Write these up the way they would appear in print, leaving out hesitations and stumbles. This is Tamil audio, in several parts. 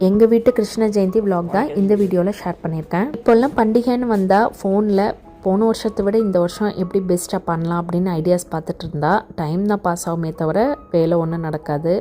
எங்கள் வீட்டு கிருஷ்ண ஜெயந்தி vlog தான் இந்த வீடியோவில் ஷேர் பண்ணியிருக்கேன். இப்போல்லாம் பண்டிகைன்னு வந்தால் ஃபோனில் போன வருஷத்தை விட இந்த வருஷம் எப்படி பெஸ்ட்டாக பண்ணலாம் அப்படின்னு ஐடியாஸ் பார்த்துட்டு இருந்தா டைம் தான் பாஸ் ஆகுமே தவிர வேலை ஒன்றும் நடக்காது.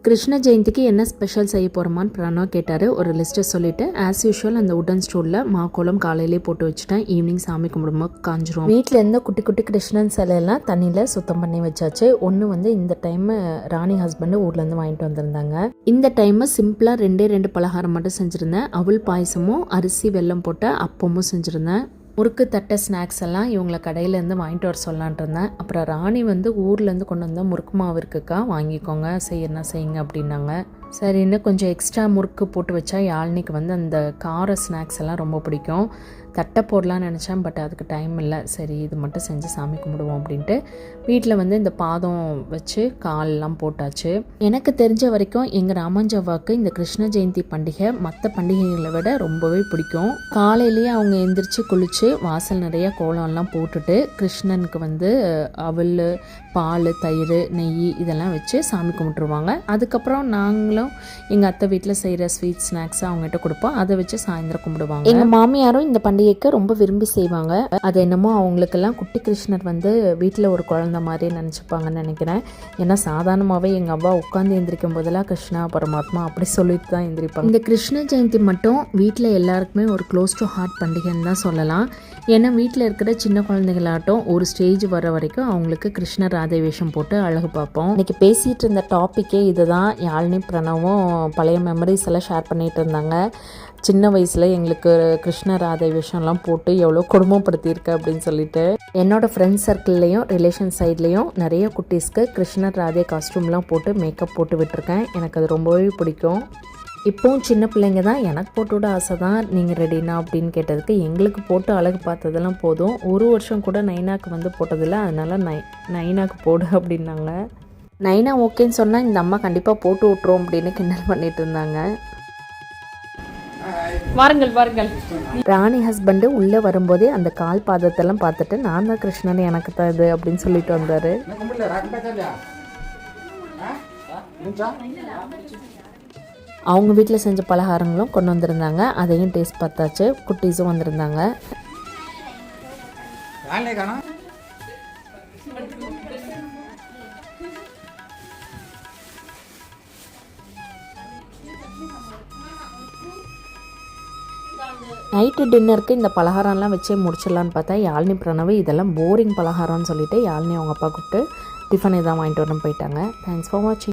கிருஷ்ண ஜெயந்திக்கு என்ன ஸ்பெஷல் செய்ய போகிறோமான்னு பிரணவ் கேட்டார். ஒரு லிஸ்ட்டை சொல்லிவிட்டு ஆஸ் யூஷுவல் அந்த உடன் ஸ்டூலில் மாக்கோலம் காலையிலே போட்டு வச்சுட்டேன். ஈவினிங் சாமி கும்பிடும்போது காஞ்சிரும். வீட்டில் இருந்த குட்டி குட்டி கிருஷ்ணன் சிலையெல்லாம் தண்ணியில் சுத்தம் பண்ணி வச்சாச்சு. ஒன்று வந்து இந்த டைம் ராணி ஹஸ்பண்டு ஊர்லேருந்து வாங்கிட்டு வந்திருந்தாங்க. இந்த டைமு சிம்பிளாக ரெண்டு பலகாரம் மட்டும் செஞ்சுருந்தேன். அவல் பாயசமும் அரிசி வெல்லம் போட்ட அப்பமும் செஞ்சுருந்தேன். முறுக்கு தட்டை ஸ்நாக்ஸ் எல்லாம் இவங்களை கடையிலேருந்து வாங்கிட்டு வர சொல்லான்ட்டு இருந்தேன். அப்புறம் ராணி வந்து ஊர்லேருந்து கொண்டு வந்தால் முறுக்கு மாவு இருக்குக்கா வாங்கிக்கோங்க, செய்யுங்க அப்படின்னாங்க. சரின்னு கொஞ்சம் எக்ஸ்ட்ரா முறுக்கு போட்டு வச்சா யாழ்னிக்கு வந்து அந்த கார ஸ்நாக்ஸ் எல்லாம் ரொம்ப பிடிக்கும். தட்டை போடலான்னு நினச்சேன், பட் அதுக்கு டைம் இல்லை. சரி இது மட்டும் செஞ்சு சாமி கும்பிடுவோம் அப்படின்ட்டு வீட்டில் வந்து இந்த பாதம் வச்சு காலெல்லாம் போட்டாச்சு. எனக்கு தெரிஞ்ச வரைக்கும் எங்கள் ராமஞ்சவ்வாவுக்கு இந்த கிருஷ்ண ஜெயந்தி பண்டிகை மற்ற பண்டிகைகளை விட ரொம்பவே பிடிக்கும். காலையிலேயே அவங்க எந்திரிச்சு குளித்து வாசல் நிறைய கோலம்லாம் போட்டுட்டு கிருஷ்ணனுக்கு வந்து அவல், பால், தயிர், நெய் இதெல்லாம் வச்சு சாமி கும்பிட்டுருவாங்க. அதுக்கப்புறம் நாங்களும் எங்கள் அத்தை வீட்டில் செய்கிற ஸ்வீட் ஸ்நாக்ஸ் அவங்ககிட்ட கொடுப்போம். அதை வச்சு சாயந்தரம் கும்பிடுவாங்க. எங்கள் மாமியாரும் இந்த பண்டிகைக்கு ரொம்ப விரும்பி செய்வாங்க. அது என்னமோ அவங்களுக்கெல்லாம் குட்டி கிருஷ்ணர் வந்து வீட்டில் ஒரு குழந்தை மாதிரி நினச்சிப்பாங்கன்னு நினைக்கிறேன். ஏன்னா சாதாரணமாகவே எங்கள் அவ்வா உட்காந்து எந்திரிக்கும் போதெல்லாம் கிருஷ்ணா பரமாத்மா அப்படி சொல்லிட்டு தான் எந்திரிப்பாங்க. இந்த கிருஷ்ண ஜெயந்தி மட்டும் வீட்டில் எல்லாருக்குமே ஒரு க்ளோஸ் டு ஹார்ட் பண்டிகைன்னு தான் சொல்லலாம். ஏன்னா வீட்டில் இருக்கிற சின்ன குழந்தைகளாட்டும் ஒரு ஸ்டேஜ் வர வரைக்கும் அவங்களுக்கு கிருஷ்ணர் ராதை வேஷம் போட்டு அழகு பார்ப்போம். இன்னைக்கு பேசிகிட்டு இருந்த டாப்பிக்கே இதுதான். யாழ்னி பிரணவும் பழைய மெமரிஸ் எல்லாம் ஷேர் பண்ணிகிட்டு இருந்தாங்க. சின்ன வயசில் எங்களுக்கு கிருஷ்ண ராதை வேஷம்லாம் போட்டு எவ்வளோ குடும்பப்படுத்தியிருக்கு அப்படின்னு சொல்லிட்டு. என்னோடய ஃப்ரெண்ட்ஸ் சர்க்கிள்லேயும் ரிலேஷன் சைட்லேயும் நிறைய குட்டீஸ்க்கு கிருஷ்ணர் ராதை காஸ்டியூம்லாம் போட்டு மேக்கப் போட்டு விட்டுருக்கேன். எனக்கு அது ரொம்பவே பிடிக்கும். இப்போவும் சின்ன பிள்ளைங்க தான் எனக்கு போட்டு விட ஆசை தான், நீங்கள் ரெடினா அப்படின்னு கேட்டதுக்கு எங்களுக்கு போட்டு அழகு பார்த்ததெல்லாம் போதும், ஒரு வருஷம் கூட நைனாக்கு வந்து போட்டதில்லை, அதனால் நைனாக்கு போடு அப்படின்னாங்க. நைனா ஓகேன்னு சொன்னால் இந்த அம்மா கண்டிப்பாக போட்டு விட்ருவோம் அப்படின்னு கிண்டல் பண்ணிட்டு இருந்தாங்க. வாருங்கள். ராணி ஹஸ்பண்டு உள்ளே வரும்போதே அந்த கால் பாதத்தெல்லாம் பார்த்துட்டு நான் தான் கிருஷ்ணன் எனக்கு தான் இது அப்படின்னு சொல்லிட்டு வந்தார். அவங்க வீட்டில் செஞ்ச பலகாரங்களும் கொண்டு வந்திருந்தாங்க. அதையும் டேஸ்ட் பார்த்தாச்சு. குட்டீஸும் வந்திருந்தாங்க. நைட்டு டின்னருக்கு இந்த பலகாரம்லாம் வச்சே முடிச்சிடலான்னு பார்த்தா யாழ்னி பிரணவு இதெல்லாம் போரிங் பலகாரம்னு சொல்லிட்டு யாழ்னி அவங்க அப்பா கூப்பிட்டு டிஃபன் இதான் வாங்கிட்டு வரணும் போயிட்டாங்க. தேங்க்ஸ் ஃபார் வாட்சிங்.